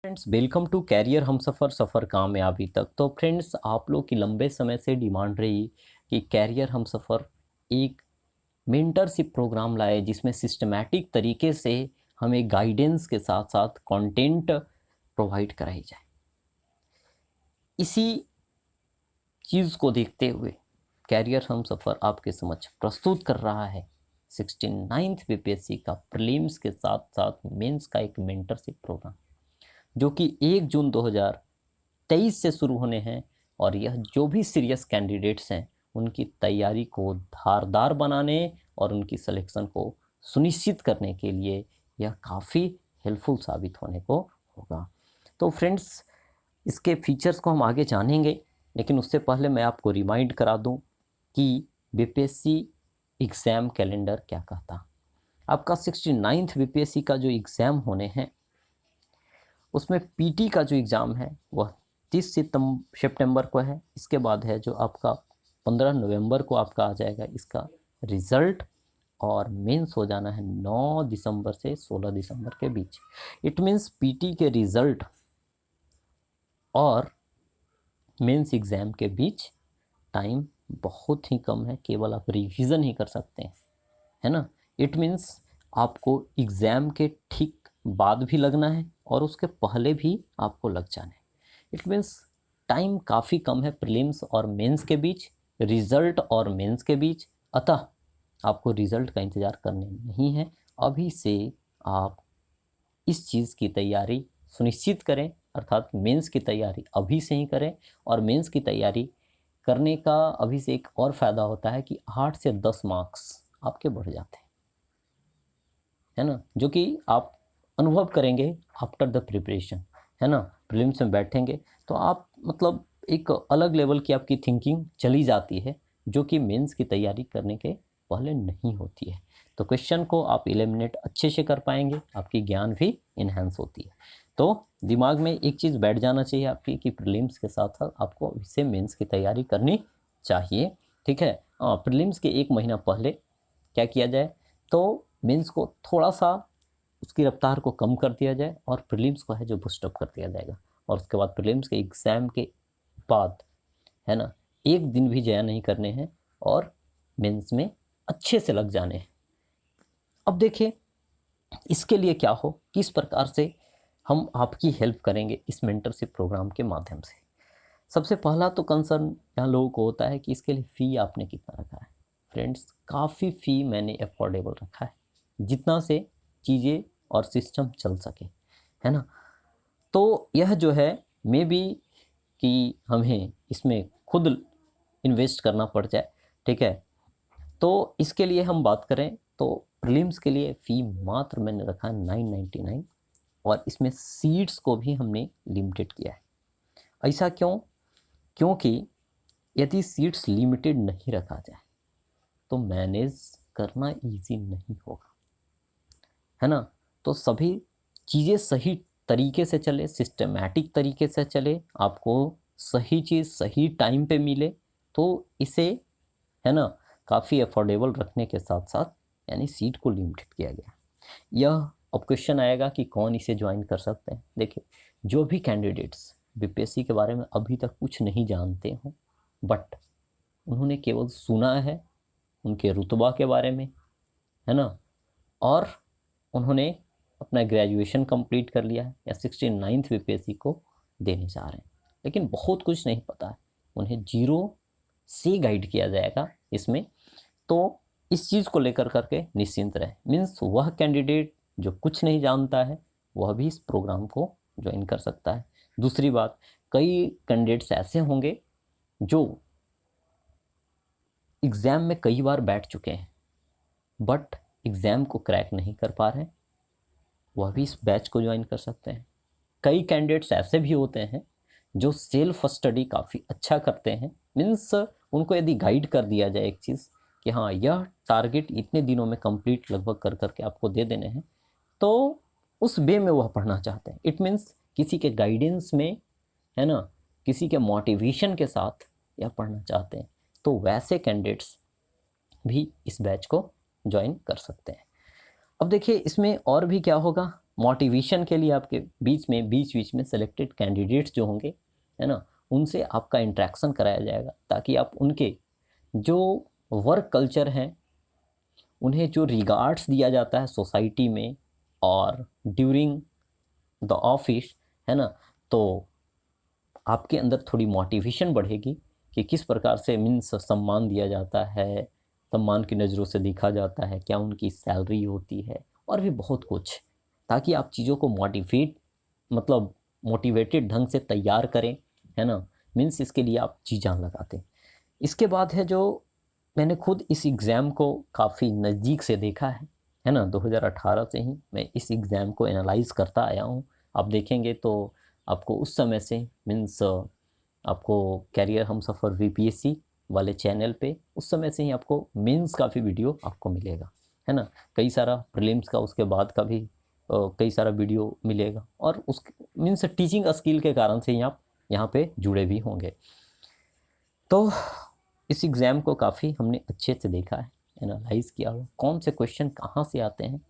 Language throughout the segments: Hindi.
फ्रेंड्स, वेलकम टू कैरियर हम सफ़र कामयाबी तक। तो फ्रेंड्स, आप लोग की लंबे समय से डिमांड रही कि कैरियर हम सफ़र एक मेंटरशिप प्रोग्राम लाए जिसमें सिस्टमैटिक तरीके से हमें गाइडेंस के साथ साथ कंटेंट प्रोवाइड कराई जाए। इसी चीज़ को देखते हुए कैरियर हम सफ़र आपके समक्ष प्रस्तुत कर रहा है 69th बीपीएससी का प्रीलिम्स के साथ साथ मेंस का एक मेंटरशिप प्रोग्राम, जो कि 1 जून 2023 से शुरू होने हैं। और यह जो भी सीरियस कैंडिडेट्स हैं उनकी तैयारी को धारदार बनाने और उनकी सिलेक्शन को सुनिश्चित करने के लिए यह काफ़ी हेल्पफुल साबित होने को होगा। तो फ्रेंड्स, इसके फीचर्स को हम आगे जानेंगे, लेकिन उससे पहले मैं आपको रिमाइंड करा दूं कि बीपीएससी एग्ज़ाम कैलेंडर क्या कहता। आपका 69th बीपीएससी का जो एग्ज़ाम होने हैं उसमें पीटी का जो एग्ज़ाम है वह 30 सितंबर को है। इसके बाद है जो आपका 15 नवंबर को आपका आ जाएगा इसका रिज़ल्ट, और मेंस हो जाना है 9 दिसंबर से 16 दिसंबर के बीच। इट मीन्स पीटी के रिज़ल्ट और मेंस एग्ज़ाम के बीच टाइम बहुत ही कम है, केवल आप रिवीजन ही कर सकते हैं, है ना। इट मीन्स आपको एग्ज़ाम के ठीक बाद भी लगना है और उसके पहले भी आपको लग जाना है। इट मीन्स टाइम काफ़ी कम है प्रीलिम्स और मेंस के बीच, रिज़ल्ट और मेंस के बीच। अतः आपको रिज़ल्ट का इंतज़ार करने नहीं है, अभी से आप इस चीज़ की तैयारी सुनिश्चित करें, अर्थात मेंस की तैयारी अभी से ही करें। और मेंस की तैयारी करने का अभी से एक और फ़ायदा होता है कि 8 से 10 मार्क्स आपके बढ़ जाते हैं, है ना, जो कि आप अनुभव करेंगे आफ्टर द प्रिपरेशन, है ना। प्रीलिम्स में बैठेंगे तो आप मतलब एक अलग लेवल की आपकी थिंकिंग चली जाती है, जो कि मेंस की तैयारी करने के पहले नहीं होती है। तो क्वेश्चन को आप एलिमिनेट अच्छे से कर पाएंगे, आपकी ज्ञान भी इन्हेंस होती है। तो दिमाग में एक चीज़ बैठ जाना चाहिए आपकी कि प्रीलिम्स के साथ साथ आपको अभी से मेंस की तैयारी करनी चाहिए, ठीक है। प्रीलिम्स के 1 महीना पहले क्या किया जाए, तो मेंस को थोड़ा सा उसकी रफ्तार को कम कर दिया जाए और प्रीलिम्स को है जो बूस्टअप कर दिया जाएगा। और उसके बाद प्रीलिम्स के एग्ज़ाम के बाद, है ना, एक दिन भी जया नहीं करने हैं और मेंस में अच्छे से लग जाने हैं। अब देखिए, इसके लिए क्या हो, किस प्रकार से हम आपकी हेल्प करेंगे इस मेंटरशिप प्रोग्राम के माध्यम से। सबसे पहला तो कंसर्न यहाँ लोगों को होता है कि इसके लिए फ़ी आपने कितना रखा है। फ्रेंड्स, काफ़ी फ़ी मैंने अफोर्डेबल रखा है, जितना से चीज़ें और सिस्टम चल सके, है ना। तो यह जो है मे बी कि हमें इसमें खुद इन्वेस्ट करना पड़ जाए, ठीक है। तो इसके लिए हम बात करें तो प्रीलिम्स के लिए फ़ी मात्र मैंने रखा है 999, और इसमें सीट्स को भी हमने लिमिटेड किया है। ऐसा क्यों? क्योंकि यदि सीट्स लिमिटेड नहीं रखा जाए तो मैनेज करना इजी नहीं होगा, है ना। तो सभी चीज़ें सही तरीके से चले, सिस्टमैटिक तरीके से चले, आपको सही चीज़ सही टाइम पे मिले, तो इसे, है ना, काफ़ी अफोर्डेबल रखने के साथ साथ यानी सीट को लिमिटेड किया गया। यह अब क्वेश्चन आएगा कि कौन इसे ज्वाइन कर सकते हैं। देखिए, जो भी कैंडिडेट्स बीपीएससी के बारे में अभी तक कुछ नहीं जानते हों, बट उन्होंने केवल सुना है उनके रुतबा के बारे में, है ना, और उन्होंने अपना ग्रेजुएशन कंप्लीट कर लिया है या 69th बीपीएससी को देने जा रहे हैं, लेकिन बहुत कुछ नहीं पता है, उन्हें जीरो से गाइड किया जाएगा इसमें। तो इस चीज़ को लेकर करके निश्चिंत रहे। मीन्स वह कैंडिडेट जो कुछ नहीं जानता है वह भी इस प्रोग्राम को ज्वाइन कर सकता है। दूसरी बात, कई कैंडिडेट्स ऐसे होंगे जो एग्ज़ाम में कई बार बैठ चुके हैं बट एग्ज़ाम को क्रैक नहीं कर पा रहे हैं, वह भी इस बैच को ज्वाइन कर सकते हैं। कई कैंडिडेट्स ऐसे भी होते हैं जो सेल्फ स्टडी काफ़ी अच्छा करते हैं। मीन्स उनको यदि गाइड कर दिया जाए एक चीज़ कि हाँ, यह टारगेट इतने दिनों में कंप्लीट लगभग कर करके आपको दे देने हैं, तो उस वे में वह पढ़ना चाहते हैं। इट मीन्स किसी के गाइडेंस में, है ना, किसी के मोटिवेशन के साथ यह पढ़ना चाहते हैं, तो वैसे कैंडिडेट्स भी इस बैच को ज्वाइन कर सकते हैं। अब देखिए, इसमें और भी क्या होगा मोटिवेशन के लिए आपके बीच में सेलेक्टेड कैंडिडेट्स जो होंगे, है ना, उनसे आपका इंटरेक्शन कराया जाएगा, ताकि आप उनके जो वर्क कल्चर हैं, उन्हें जो रिगार्ड्स दिया जाता है सोसाइटी में और ड्यूरिंग द ऑफिस, है ना, तो आपके अंदर थोड़ी मोटिवेशन बढ़ेगी कि किस प्रकार से मीन्स सम्मान दिया जाता है, सम्मान की नज़रों से देखा जाता है, क्या उनकी सैलरी होती है, और भी बहुत कुछ, ताकि आप चीज़ों को मोटिवेटेड ढंग से तैयार करें, है ना। मीन्स इसके लिए आप जी जान लगाते हैं। इसके बाद है जो मैंने खुद इस एग्ज़ाम को काफ़ी नज़दीक से देखा है ना, 2018 से ही मैं इस एग्ज़ाम को एनालाइज करता आया हूँ। आप देखेंगे तो आपको उस समय से मीन्स आपको कैरियर हमसफ़र VPSC वाले चैनल पे उस समय से ही आपको मेंस का भी वीडियो आपको मिलेगा, है ना। कई सारा प्रीलिम्स का उसके बाद का भी कई सारा वीडियो मिलेगा, और उस मीन्स टीचिंग स्किल के कारण से ही आप यहाँ पे जुड़े भी होंगे। तो इस एग्ज़ाम को काफ़ी हमने अच्छे से देखा है, एनालाइज किया हुआ, कौन से क्वेश्चन कहाँ से आते हैं,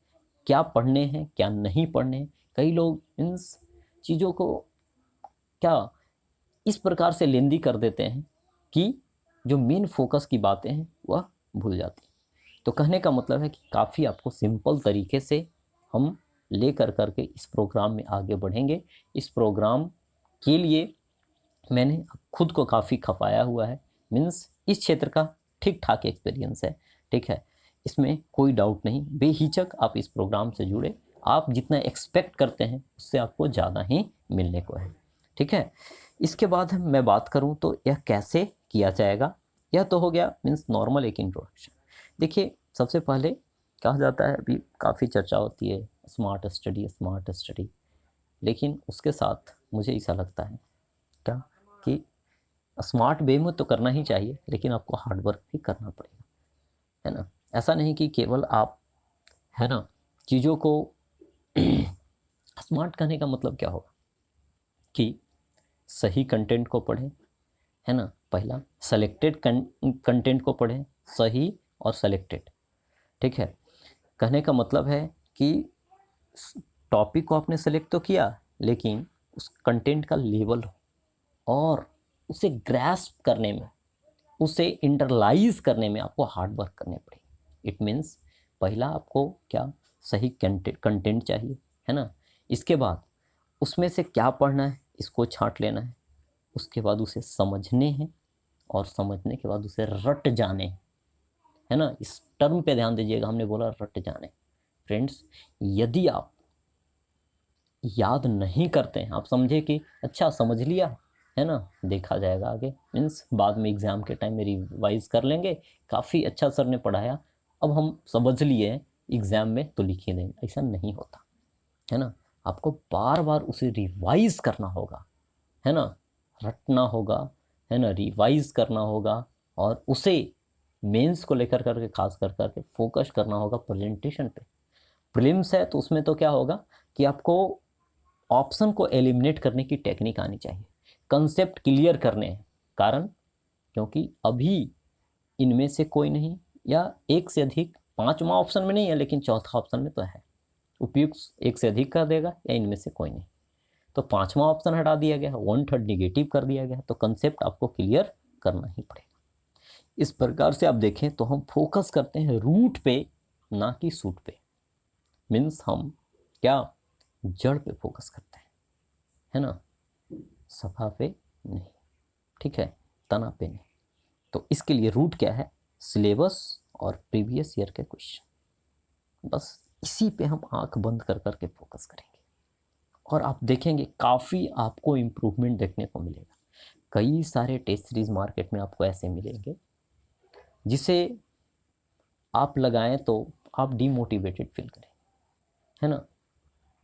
क्या पढ़ने हैं क्या नहीं पढ़ने हैं। कई लोग मीन्स चीज़ों को क्या इस प्रकार से लेंदी कर देते हैं कि जो मेन फोकस की बातें हैं वह भूल जाती हैं। तो कहने का मतलब है कि काफ़ी आपको सिंपल तरीके से हम ले करके इस प्रोग्राम में आगे बढ़ेंगे। इस प्रोग्राम के लिए मैंने खुद को काफ़ी खपाया हुआ है, मीन्स इस क्षेत्र का ठीक ठाक एक्सपीरियंस है, ठीक है, इसमें कोई डाउट नहीं। बेहिचक आप इस प्रोग्राम से जुड़े, आप जितना एक्सपेक्ट करते हैं उससे आपको ज़्यादा ही मिलने को है, ठीक है। इसके बाद मैं बात करूं तो यह कैसे किया जाएगा। यह तो हो गया मीन्स नॉर्मल एक इंट्रोडक्शन। देखिए, सबसे पहले कहा जाता है, अभी काफ़ी चर्चा होती है स्मार्ट स्टडी, लेकिन उसके साथ मुझे ऐसा लगता है क्या कि स्मार्ट वे में तो करना ही चाहिए, लेकिन आपको हार्ड वर्क भी करना पड़ेगा, है ना। ऐसा नहीं कि केवल आप, है ना, चीज़ों को स्मार्ट करने का मतलब क्या होगा कि सही कंटेंट को पढ़ें, है ना, पहला सेलेक्टेड कंटेंट को पढ़ें, सही और सेलेक्टेड, ठीक है। कहने का मतलब है कि टॉपिक को आपने सेलेक्ट तो किया, लेकिन उस कंटेंट का लेवल हो और उसे ग्रैस्प करने में, उसे इंटरलाइज करने में आपको हार्ड वर्क करने पड़ेगी। इट मीन्स पहला आपको क्या सही कंटेंट चाहिए, है ना। इसके बाद उसमें से क्या पढ़ना है इसको छांट लेना है, उसके बाद उसे समझने हैं, और समझने के बाद उसे रट जाने, है ना। इस टर्म पे ध्यान दीजिएगा, हमने बोला रट जाने। फ्रेंड्स, यदि आप याद नहीं करते हैं, आप समझे कि अच्छा समझ लिया, है ना, देखा जाएगा आगे, मीन्स बाद में एग्ज़ाम के टाइम में रिवाइज कर लेंगे, काफ़ी अच्छा सर ने पढ़ाया, अब हम समझ लिए एग्ज़ाम में तो लिख ही देंगे, ऐसा नहीं होता, है ना। आपको बार बार उसे रिवाइज करना होगा, है ना, रटना होगा, है ना, रिवाइज करना होगा, और उसे मेंस को लेकर करके खास करके फोकस करना होगा प्रेजेंटेशन पे। प्रीलिम्स है तो उसमें तो क्या होगा कि आपको ऑप्शन को एलिमिनेट करने की टेक्निक आनी चाहिए, कंसेप्ट क्लियर करने हैं, कारण क्योंकि अभी इनमें से कोई नहीं, या एक से अधिक, पांचवा ऑप्शन में नहीं है लेकिन चौथा ऑप्शन में तो है, उपयुक्त एक से अधिक कर देगा या इनमें से कोई नहीं, तो पांचवा ऑप्शन हटा दिया गया, 1/3 निगेटिव कर दिया गया, तो कंसेप्ट आपको क्लियर करना ही पड़ेगा। इस प्रकार से आप देखें तो हम फोकस करते हैं रूट पे, ना कि सूट पे, मीन्स हम क्या जड़ पे फोकस करते हैं, है ना, सफा पे नहीं, ठीक है, तना पे नहीं। तो इसके लिए रूट क्या है, सिलेबस और प्रीवियस ईयर के क्वेश्चन, बस इसी पे हम आंख बंद करके फोकस करेंगे, और आप देखेंगे काफ़ी आपको इम्प्रूवमेंट देखने को मिलेगा। कई सारे टेस्ट सीरीज मार्केट में आपको ऐसे मिलेंगे जिसे आप लगाएं तो आप डीमोटिवेटेड फील करें, है ना,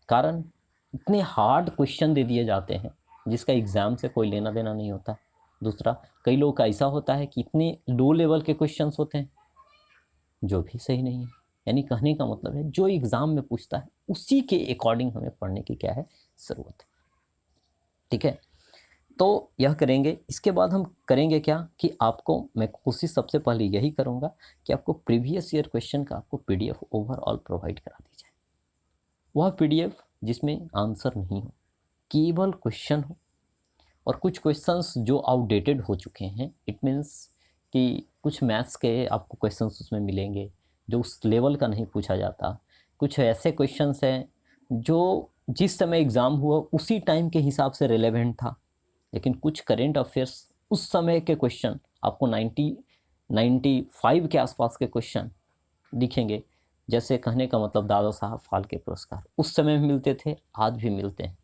कारण इतने हार्ड क्वेश्चन दे दिए जाते हैं जिसका एग्ज़ाम से कोई लेना देना नहीं होता। दूसरा, कई लोग का ऐसा होता है कि इतने लो लेवल के क्वेश्चंस होते हैं जो भी सही नहीं है। यानी कहने का मतलब है जो एग्ज़ाम में पूछता है उसी के अकॉर्डिंग हमें पढ़ने की क्या है ज़रूरत है, ठीक है। तो यह करेंगे। इसके बाद हम करेंगे क्या कि आपको मैं कोशिश सबसे पहले यही करूँगा कि आपको प्रीवियस ईयर क्वेश्चन का आपको PDF ओवरऑल प्रोवाइड करा दी जाए। वह PDF जिसमें आंसर नहीं हो, केवल क्वेश्चन हो, और कुछ क्वेश्चंस जो आउटडेटेड हो चुके हैं। इट मीन्स कि कुछ मैथ्स के आपको क्वेश्चंस उसमें मिलेंगे जो उस लेवल का नहीं पूछा जाता। कुछ ऐसे क्वेश्चंस हैं जो जिस समय एग्ज़ाम हुआ उसी टाइम के हिसाब से रिलेवेंट था, लेकिन कुछ करेंट अफेयर्स उस समय के क्वेश्चन आपको 95 के आसपास के क्वेश्चन दिखेंगे। जैसे कहने का मतलब दादा साहब फाल्के पुरस्कार उस समय भी मिलते थे, आज भी मिलते हैं।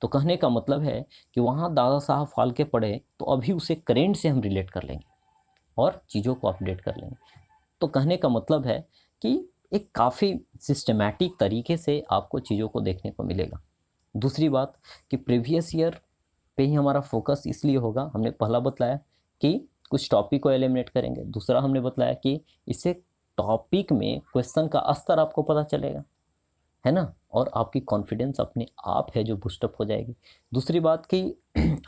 तो कहने का मतलब है कि वहाँ दादा साहब फाल्के पढ़े तो अभी उसे करेंट से हम रिलेट कर लेंगे और चीज़ों को अपडेट कर लेंगे। तो कहने का मतलब है कि एक काफ़ी सिस्टमैटिक तरीके से आपको चीज़ों को देखने को मिलेगा। दूसरी बात कि प्रीवियस ईयर पे ही हमारा फोकस इसलिए होगा, हमने पहला बतलाया कि कुछ टॉपिक को एलिमिनेट करेंगे, दूसरा हमने बतलाया कि इससे टॉपिक में क्वेश्चन का स्तर आपको पता चलेगा, है ना, और आपकी कॉन्फिडेंस अपने आप है जो बूस्टअप हो जाएगी। दूसरी बात कि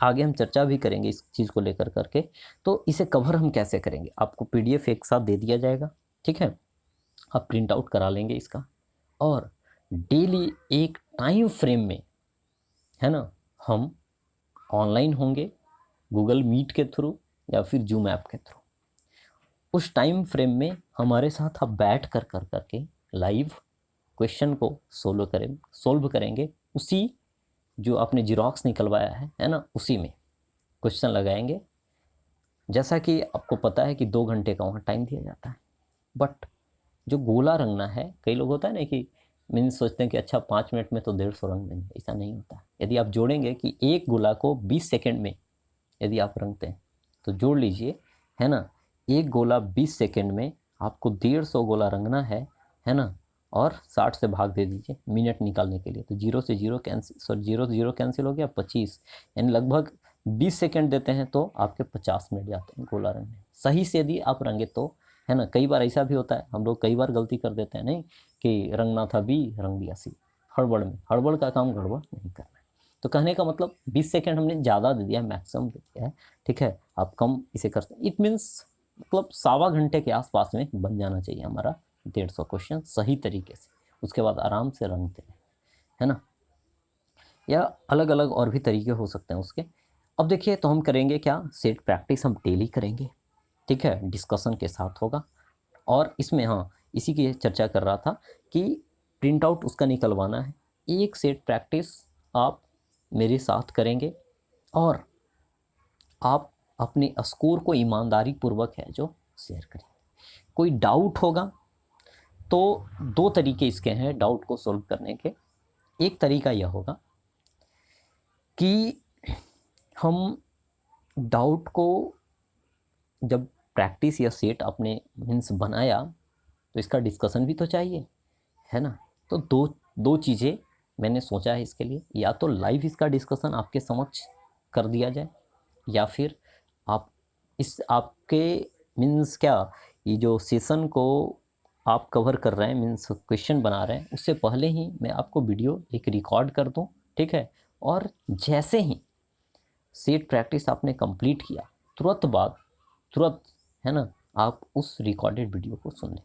आगे हम चर्चा भी करेंगे इस चीज़ को लेकर करके, तो इसे कवर हम कैसे करेंगे। आपको पीडीएफ एक साथ दे दिया जाएगा, ठीक है, आप प्रिंट आउट करा लेंगे इसका, और डेली एक टाइम फ्रेम में, है ना, हम ऑनलाइन होंगे गूगल मीट के थ्रू या फिर जूम ऐप के थ्रू। उस टाइम फ्रेम में हमारे साथ आप बैठ कर करके लाइव क्वेश्चन को सोल्व करेंगे। उसी जो आपने जीरोक्स निकलवाया है ना, उसी में क्वेश्चन लगाएंगे। जैसा कि आपको पता है कि 2 घंटे का वहाँ टाइम दिया जाता है, बट जो गोला रंगना है, कई लोग होता है ना कि मीन्स सोचते हैं कि अच्छा 5 मिनट में तो 150 रंग देंगे, ऐसा नहीं होता। यदि आप जोड़ेंगे कि एक गोला को 20 सेकेंड में यदि आप रंगते हैं तो जोड़ लीजिए, है ना, एक गोला 20 सेकेंड में आपको 150 गोला रंगना है ना, और 60 से भाग दे दीजिए मिनट निकालने के लिए, तो 0 से 0 कैंसिल, सॉरी 0 से 0 कैंसिल हो गया, 25, यानी लगभग 20 सेकेंड देते हैं तो आपके 50 मिनट जाते हैं गोला रंगने। सही से यदि आप रंगे तो, है ना, कई बार ऐसा भी होता है, हम लोग कई बार गलती कर देते हैं, नहीं कि रंगना था बी रंग दिया सी, हड़बड़ में, हड़बड़ का काम गड़बड़ नहीं करना। तो कहने का मतलब 20 सेकेंड हमने ज़्यादा दे दिया है, मैक्सिमम दे दिया है, ठीक है, आप कम इसे कर सकते। इट मीन्स मतलब 1.25 घंटे के आसपास में बन जाना चाहिए हमारा 150 क्वेश्चन सही तरीके से। उसके बाद आराम से रंगते हैं, है ना, या अलग अलग और भी तरीके हो सकते हैं उसके। अब देखिए, तो हम करेंगे क्या, सेट प्रैक्टिस हम डेली करेंगे, ठीक है, डिस्कशन के साथ होगा। और इसमें हाँ, इसी की चर्चा कर रहा था कि प्रिंट आउट उसका निकलवाना है। एक सेट प्रैक्टिस आप मेरे साथ करेंगे और आप अपने स्कोर को ईमानदारी पूर्वक है जो शेयर करेंगे। कोई डाउट होगा तो 2 तरीके इसके हैं डाउट को सॉल्व करने के। एक तरीका यह होगा कि हम डाउट को जब प्रैक्टिस या सेट आपने मीन्स बनाया तो इसका डिस्कशन भी तो चाहिए, है ना। तो दो दो चीज़ें मैंने सोचा है इसके लिए, या तो लाइव इसका डिस्कशन आपके समक्ष कर दिया जाए, या फिर आप इस आपके मीन्स क्या, ये जो सेशन को आप कवर कर रहे हैं मीन्स क्वेश्चन बना रहे हैं, उससे पहले ही मैं आपको वीडियो एक रिकॉर्ड कर दूं, ठीक है, और जैसे ही सेट प्रैक्टिस आपने कंप्लीट किया तुरंत, है ना, आप उस रिकॉर्डेड वीडियो को सुन लें।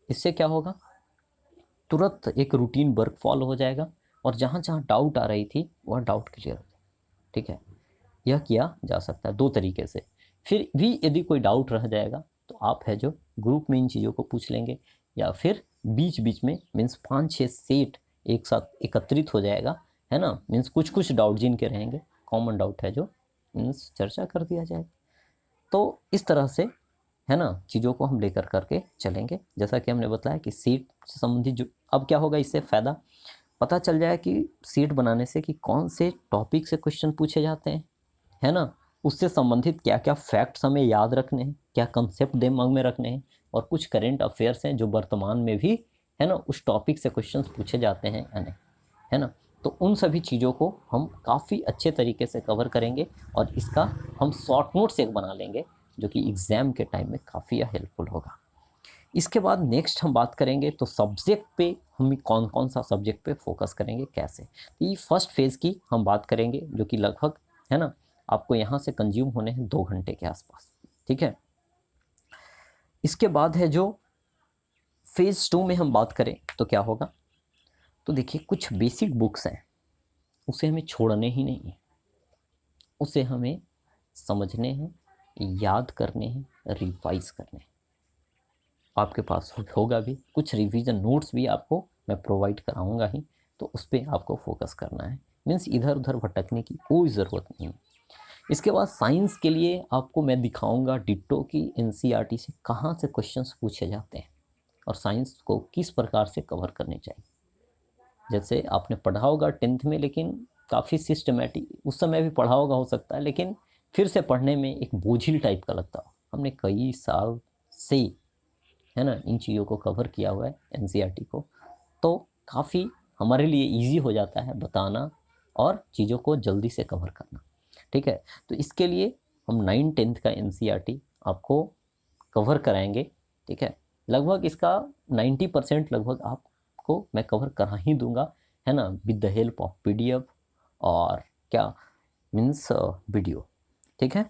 इससे क्या होगा, तुरंत एक रूटीन वर्क फॉलो हो जाएगा और जहाँ जहाँ डाउट आ रही थी वह डाउट क्लियर हो जाएगा, ठीक है। यह किया जा सकता है 2 तरीके से। फिर भी यदि कोई डाउट रह जाएगा तो आप है जो ग्रुप में इन चीज़ों को पूछ लेंगे, या फिर बीच बीच में मीन्स 5-6 सेट एक साथ एकत्रित हो जाएगा, है ना, मीन्स कुछ कुछ डाउट जिनके रहेंगे कॉमन डाउट है जो मीन्स चर्चा कर दिया जाएगा। तो इस तरह से, है ना, चीज़ों को हम लेकर करके चलेंगे। जैसा कि हमने बताया कि सीट से संबंधित जो, अब क्या होगा, इससे फ़ायदा पता चल जाए कि सीट बनाने से कि कौन से टॉपिक से क्वेश्चन पूछे जाते हैं, है ना, उससे संबंधित क्या क्या फैक्ट्स हमें याद रखने हैं, क्या कंसेप्ट दिमाग में रखने हैं, और कुछ करेंट अफेयर्स हैं जो वर्तमान में भी, है ना, उस टॉपिक से क्वेश्चंस पूछे जाते हैं या नहीं, है ना। तो उन सभी चीज़ों को हम काफ़ी अच्छे तरीके से कवर करेंगे और इसका हम शॉर्ट नोट्स एक बना लेंगे जो कि एग्ज़ाम के टाइम में काफ़ी हेल्पफुल होगा। इसके बाद नेक्स्ट हम बात करेंगे तो सब्जेक्ट पे हम कौन कौन सा सब्जेक्ट पे फोकस करेंगे कैसे। तो ये फर्स्ट फेज़ की हम बात करेंगे जो कि लगभग, है ना, आपको यहाँ से कंज्यूम होने हैं 2 घंटे के आसपास, ठीक है। इसके बाद है जो फेज़ 2 में हम बात करें तो क्या होगा, तो देखिए कुछ बेसिक बुक्स हैं, उसे हमें छोड़ने ही नहीं है, उसे हमें समझने हैं, याद करने हैं, रिवाइज करने हैं। आपके पास होगा भी कुछ रिवीजन नोट्स भी आपको मैं प्रोवाइड कराऊंगा ही, तो उस पर आपको फोकस करना है। मीन्स इधर उधर भटकने की कोई ज़रूरत नहीं है। इसके बाद साइंस के लिए आपको मैं दिखाऊंगा डिट्टो की एनसीईआरटी से कहाँ से क्वेश्चंस पूछे जाते हैं और साइंस को किस प्रकार से कवर करने चाहिए। जैसे आपने पढ़ा होगा 10th में, लेकिन काफ़ी सिस्टमेटिक उस समय भी पढ़ा होगा हो सकता है, लेकिन फिर से पढ़ने में एक बोझिल टाइप का लगता हो। हमने कई साल से, है ना, इन चीज़ों को कवर किया हुआ है एनसीईआरटी को, तो काफ़ी हमारे लिए इजी हो जाता है बताना और चीज़ों को जल्दी से कवर करना। ठीक है, तो इसके लिए हम 9-10th का एनसीईआरटी आपको कवर कराएंगे। ठीक है, लगभग इसका 90% लगभग आपको मैं कवर करा ही दूंगा, है ना, with the help of PDF और क्या मीन्स वीडियो। ठीक है,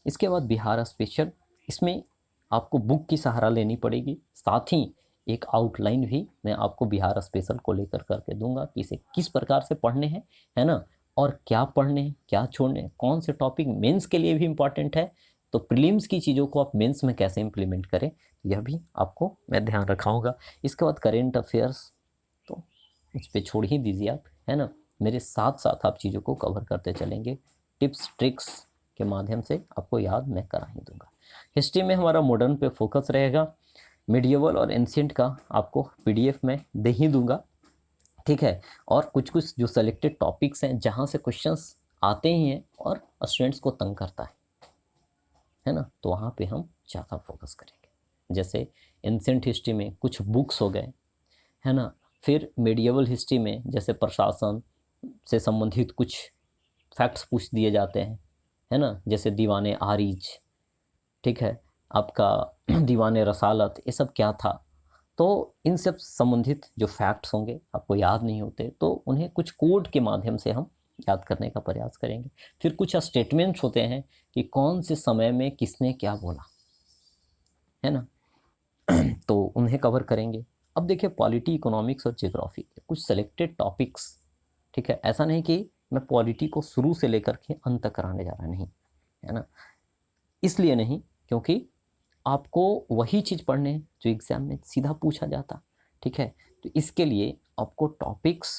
इसके बाद बिहार स्पेशल, इसमें आपको बुक की सहारा लेनी पड़ेगी, साथ ही एक आउटलाइन भी मैं आपको बिहार स्पेशल को लेकर करके दूंगा कि इसे किस प्रकार से पढ़ने हैं, है ना, और क्या पढ़ने हैं, क्या छोड़ने हैं, कौन से टॉपिक मेंस के लिए भी इम्पॉर्टेंट है, तो प्रीलिम्स की चीज़ों को आप मेंस में कैसे इम्प्लीमेंट करें, यह भी आपको मैं ध्यान रखाऊंगा। इसके बाद करेंट अफेयर्स, तो उस पर छोड़ ही दीजिए आप, है ना, मेरे साथ साथ आप चीज़ों को कवर करते चलेंगे, टिप्स ट्रिक्स के माध्यम से आपको याद मैं करा ही दूंगा। हिस्ट्री में हमारा मॉडर्न पे फोकस रहेगा, मिडिएवल और एंशिएंट का आपको पीडीएफ में दे ही दूंगा। ठीक है, और कुछ कुछ जो सेलेक्टेड टॉपिक्स हैं जहाँ से क्वेश्चंस आते ही हैं और स्टूडेंट्स को तंग करता है ना, तो वहाँ पे हम ज़्यादा फोकस करेंगे। जैसे एंशिएंट हिस्ट्री में कुछ बुक्स हो गए, है ना, फिर मेडिएवल हिस्ट्री में जैसे प्रशासन से संबंधित कुछ फैक्ट्स पूछ दिए जाते हैं, है ना, जैसे दीवाने आरिज, ठीक है, आपका दीवाने रसालत, ये सब क्या था, तो इन सब संबंधित जो फैक्ट्स होंगे आपको याद नहीं होते, तो उन्हें कुछ कोड के माध्यम से हम याद करने का प्रयास करेंगे। फिर कुछ स्टेटमेंट्स होते हैं कि कौन से समय में किसने क्या बोला, है ना, तो उन्हें कवर करेंगे। अब देखिए पॉलिटी, इकोनॉमिक्स और जियोग्राफी कुछ सेलेक्टेड टॉपिक्स, ठीक है, ऐसा नहीं कि मैं पॉलिटी को शुरू से लेकर के अंत तक कराने जा रहा नहीं, है ना, इसलिए नहीं क्योंकि आपको वही चीज़ पढ़ने हैं जो एग्ज़ाम में सीधा पूछा जाता। ठीक है, तो इसके लिए आपको टॉपिक्स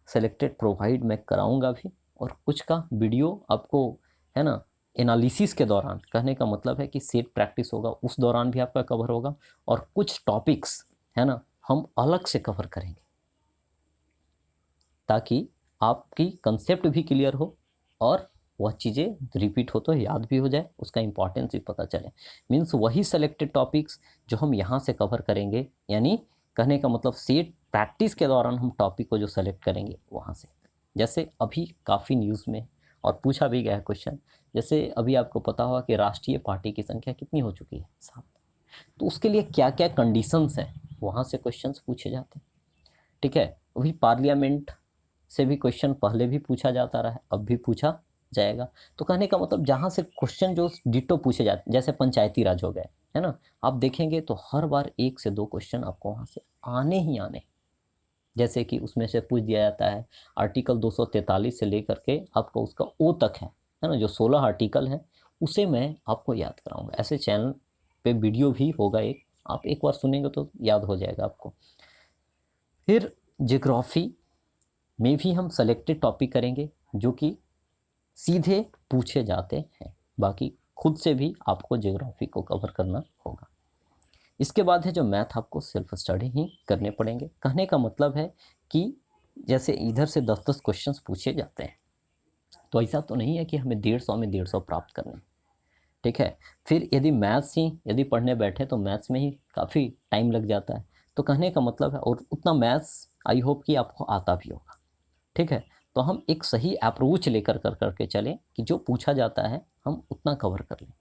सेलेक्टेड प्रोवाइड मैं कराऊंगा भी, और कुछ का वीडियो आपको, है ना, एनालिसिस के दौरान, कहने का मतलब है कि सेट प्रैक्टिस होगा उस दौरान भी आपका कवर होगा, और कुछ टॉपिक्स, है ना, हम अलग से कवर करेंगे ताकि आपकी कंसेप्ट भी क्लियर हो और वह चीज़ें रिपीट हो तो याद भी हो जाए, उसका इंपॉर्टेंस भी पता चले। मीन्स वही सेलेक्टेड टॉपिक्स जो हम यहाँ से कवर करेंगे, यानी कहने का मतलब सेट प्रैक्टिस के दौरान हम टॉपिक को जो सेलेक्ट करेंगे वहाँ से। जैसे अभी काफ़ी न्यूज़ में और पूछा भी गया है क्वेश्चन, जैसे अभी आपको पता होगा कि राष्ट्रीय पार्टी की संख्या कितनी हो चुकी है, 7, तो उसके लिए क्या क्या कंडीशंस हैं, वहाँ से क्वेश्चंस पूछे जाते हैं। ठीक है, वही पार्लियामेंट से भी क्वेश्चन पहले भी पूछा जाता रहा है, अब भी पूछा जाएगा। तो कहने का मतलब जहाँ से क्वेश्चन जो डिटो पूछे जाते हैं, जैसे पंचायती राज हो गए, है ना, आप देखेंगे तो हर बार 1 से 2 क्वेश्चन आपको वहाँ से आने ही आने। जैसे कि उसमें से पूछ दिया जाता है आर्टिकल 243 से लेकर के आपको उसका ओ तक है ना, जो 16 आर्टिकल हैं उसे मैं आपको याद कराऊंगा। ऐसे चैनल पे वीडियो भी होगा एक, आप एक बार सुनेंगे तो याद हो जाएगा आपको। फिर जियोग्राफी में भी हम सेलेक्टेड टॉपिक करेंगे जो कि सीधे पूछे जाते हैं, बाकी खुद से भी आपको ज्योग्राफी को कवर करना होगा। इसके बाद है जो मैथ, आपको सेल्फ स्टडी ही करने पड़ेंगे। कहने का मतलब है कि जैसे इधर से 10-10 क्वेश्चंस पूछे जाते हैं, तो ऐसा तो नहीं है कि हमें 150 में 150 प्राप्त करने हैं। ठीक है, फिर यदि मैथ्स ही यदि पढ़ने बैठे तो मैथ्स में ही काफ़ी टाइम लग जाता है। तो कहने का मतलब है, और उतना मैथ्स आई होप कि आपको आता भी होगा। ठीक है, तो हम एक सही अप्रोच लेकर करके चलें कि जो पूछा जाता है हम उतना कवर कर लें।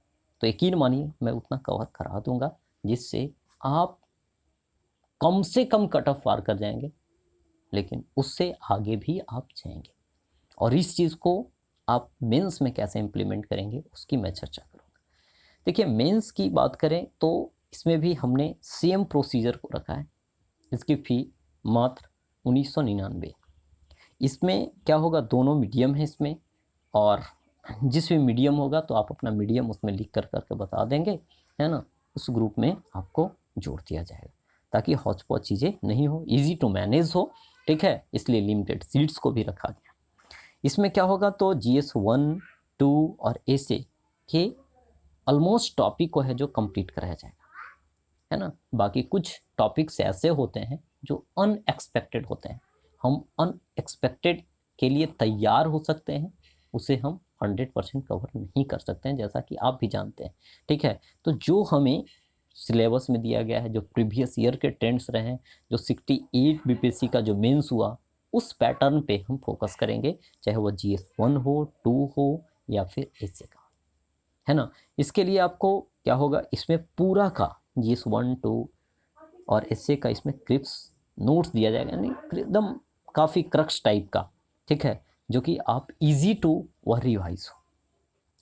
तो यकीन मानिए मैं उतना कवर करा दूंगा जिससे आप कम से कम कट ऑफ पार कर जाएंगे, लेकिन उससे आगे भी आप जाएंगे। और इस चीज़ को आप मेंस में कैसे इम्प्लीमेंट करेंगे उसकी मैं चर्चा करूँगा। देखिए मेंस की बात करें तो इसमें भी हमने सेम प्रोसीजर को रखा है। इसकी फ़ी मात्र 1999। इसमें क्या होगा, दोनों मीडियम है इसमें, और जिस भी मीडियम होगा तो आप अपना मीडियम उसमें लिख कर करके बता देंगे, है ना, उस ग्रुप में आपको जोड़ दिया जाएगा, ताकि हौच पौच चीज़ें नहीं हो, इजी टू मैनेज हो, ठीक है। इसलिए लिमिटेड सीट्स को भी रखा गया। इसमें क्या होगा, तो GS 1, 2 और ऐसे के ऑलमोस्ट टॉपिक को है जो कंप्लीट कराया जाएगा, है ना। बाकी कुछ टॉपिक्स ऐसे होते हैं जो अनएक्सपेक्टेड होते हैं, हम अनएक्सपेक्टेड के लिए तैयार हो सकते हैं, उसे हम 100% कवर नहीं कर सकते हैं, जैसा कि आप भी जानते हैं, ठीक है। तो जो हमें सिलेबस में दिया गया है, जो प्रीवियस ईयर के ट्रेंड्स रहे हैं, जो 68 BPSC का जो मेंस हुआ, उस पैटर्न पे हम फोकस करेंगे, चाहे वो GS 1 हो, 2 हो या फिर ऐसे का, है ना। इसके लिए आपको क्या होगा, इसमें पूरा का GS 1, 2 और ऐसे का इसमें क्रिप्स नोट्स दिया जाएगा, यानी एकदम काफ़ी क्रक्स टाइप का, ठीक है, जो कि आप इजी टू वह रिवाइज हो,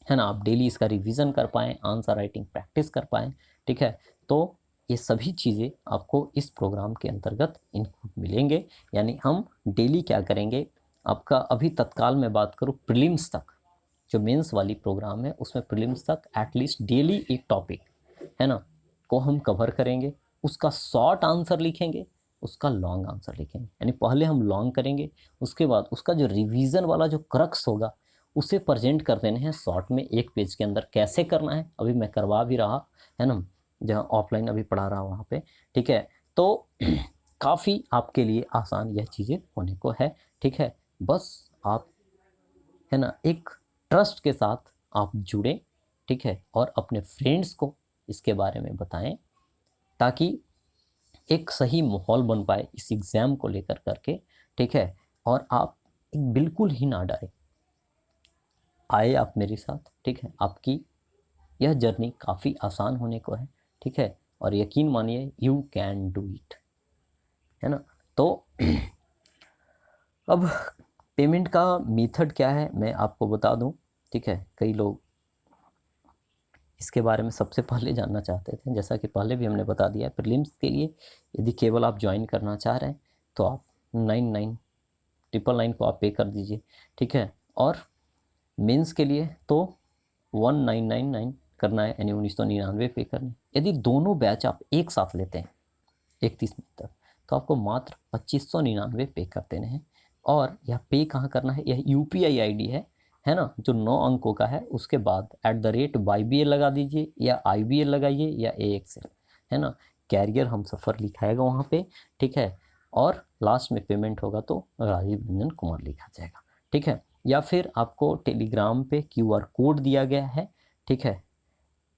है ना, आप डेली इसका रिवीजन कर पाएँ, आंसर राइटिंग प्रैक्टिस कर पाएँ, ठीक है। तो ये सभी चीज़ें आपको इस प्रोग्राम के अंतर्गत इंक्लूड मिलेंगे। यानी हम डेली क्या करेंगे, आपका अभी तत्काल में बात करूँ प्रीलिम्स तक, जो मेंस वाली प्रोग्राम है उसमें प्रीलिम्स तक एटलीस्ट डेली एक टॉपिक, है ना, को हम कवर करेंगे, उसका शॉर्ट आंसर लिखेंगे, उसका लॉन्ग आंसर लिखेंगे। यानी पहले हम लॉन्ग करेंगे, उसके बाद उसका जो रिवीजन वाला जो क्रक्स होगा उसे प्रेजेंट कर देने हैं शॉर्ट में, एक पेज के अंदर कैसे करना है अभी मैं करवा भी रहा, है ना, जहाँ ऑफलाइन अभी पढ़ा रहा वहाँ पे, ठीक है। तो काफ़ी आपके लिए आसान यह चीज़ें होने को है, ठीक है। बस आप, है ना, एक ट्रस्ट के साथ आप जुड़ें, ठीक है, और अपने फ्रेंड्स को इसके बारे में बताएं, ताकि एक सही माहौल बन पाए इस एग्ज़ाम को लेकर करके, ठीक है। और आप एक बिल्कुल ही ना डरें, आए आप मेरे साथ, ठीक है, आपकी यह जर्नी काफ़ी आसान होने को है, ठीक है। और यकीन मानिए यू कैन डू इट, है ना। तो अब पेमेंट का मेथड क्या है मैं आपको बता दूं, ठीक है। कई लोग इसके बारे में सबसे पहले जानना चाहते थे, जैसा कि पहले भी हमने बता दिया, प्रीलिम्स के लिए यदि केवल आप ज्वाइन करना चाह रहे हैं तो आप 99,999 को आप पे कर दीजिए, ठीक है। और मेंस के लिए तो 1999 करना है, यानी 1999 पे करना है। यदि दोनों बैच आप एक साथ लेते हैं 31 मई तक, तो आपको मात्र 2599 पे कर देने हैं। और यह पे कहाँ करना है, यह UPI ID है ना, जो 9 अंकों का है, उसके बाद @YBL लगा दीजिए, या IBL लगाइए, या AXL, है ना। कैरियर हम सफ़र लिखाएगा वहाँ पे, ठीक है। और लास्ट में पेमेंट होगा तो राजीव रंजन कुमार लिखा जाएगा, ठीक है। या फिर आपको टेलीग्राम पे QR कोड दिया गया है, ठीक है,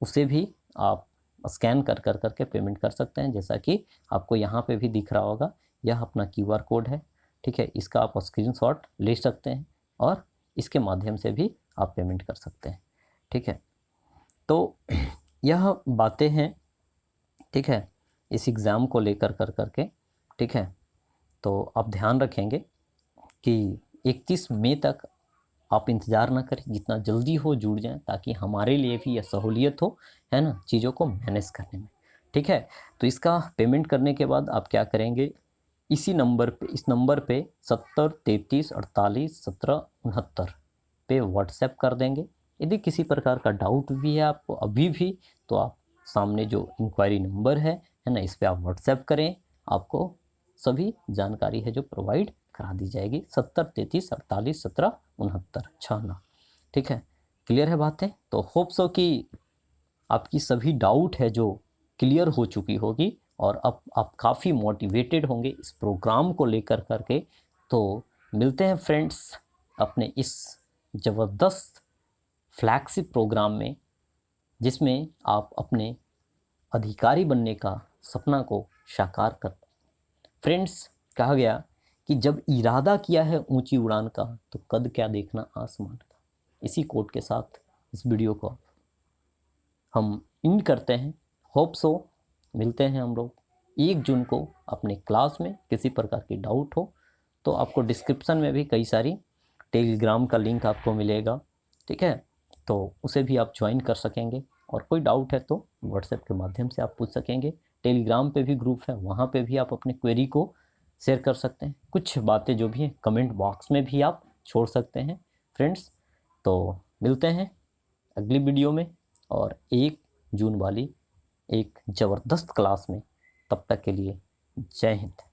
उसे भी आप स्कैन कर कर करके पेमेंट कर सकते हैं, जैसा कि आपको यहाँ पे भी दिख रहा होगा, यह अपना QR कोड है, ठीक है। इसका आप स्क्रीनशॉट ले सकते हैं और इसके माध्यम से भी आप पेमेंट कर सकते हैं, ठीक है। तो यह बातें हैं, ठीक है, इस एग्ज़ाम को लेकर कर करके, ठीक है। तो आप ध्यान रखेंगे कि 31 मई तक आप इंतज़ार ना करें, जितना जल्दी हो जुड़ जाएं, ताकि हमारे लिए भी यह सहूलियत हो, है ना, चीज़ों को मैनेज करने में, ठीक है। तो इसका पेमेंट करने के बाद आप क्या करेंगे, इसी नंबर पे, इस नंबर पे 70 33 48 17 69 पे व्हाट्सएप कर देंगे। यदि किसी प्रकार का डाउट भी है आपको अभी भी, तो आप सामने जो इंक्वायरी नंबर है ना, इस पर आप व्हाट्सएप करें, आपको सभी जानकारी है जो प्रोवाइड करा दी जाएगी। 70 33 48 17 69 6 ठीक है। क्लियर है बातें? तो होप सो कि आपकी सभी डाउट है जो क्लियर हो चुकी होगी, और अब आप काफ़ी मोटिवेटेड होंगे इस प्रोग्राम को लेकर करके। तो मिलते हैं फ्रेंड्स अपने इस ज़बरदस्त फ्लैगशिप प्रोग्राम में, जिसमें आप अपने अधिकारी बनने का सपना को साकार कर। फ्रेंड्स, कहा गया कि जब इरादा किया है ऊंची उड़ान का, तो कद क्या देखना आसमान का। इसी कोट के साथ इस वीडियो को हम इन करते हैं। होप सो मिलते हैं हम लोग 1 जून को अपने क्लास में। किसी प्रकार की डाउट हो तो आपको डिस्क्रिप्शन में भी कई सारी टेलीग्राम का लिंक आपको मिलेगा, ठीक है, तो उसे भी आप ज्वाइन कर सकेंगे। और कोई डाउट है तो व्हाट्सएप के माध्यम से आप पूछ सकेंगे। टेलीग्राम पे भी ग्रुप है, वहाँ पे भी आप अपने क्वेरी को शेयर कर सकते हैं, कुछ बातें जो भी हैं कमेंट बॉक्स में भी आप छोड़ सकते हैं फ्रेंड्स। तो मिलते हैं अगली वीडियो में और 1 जून वाली एक ज़बरदस्त क्लास में। तब तक के लिए जय हिंद।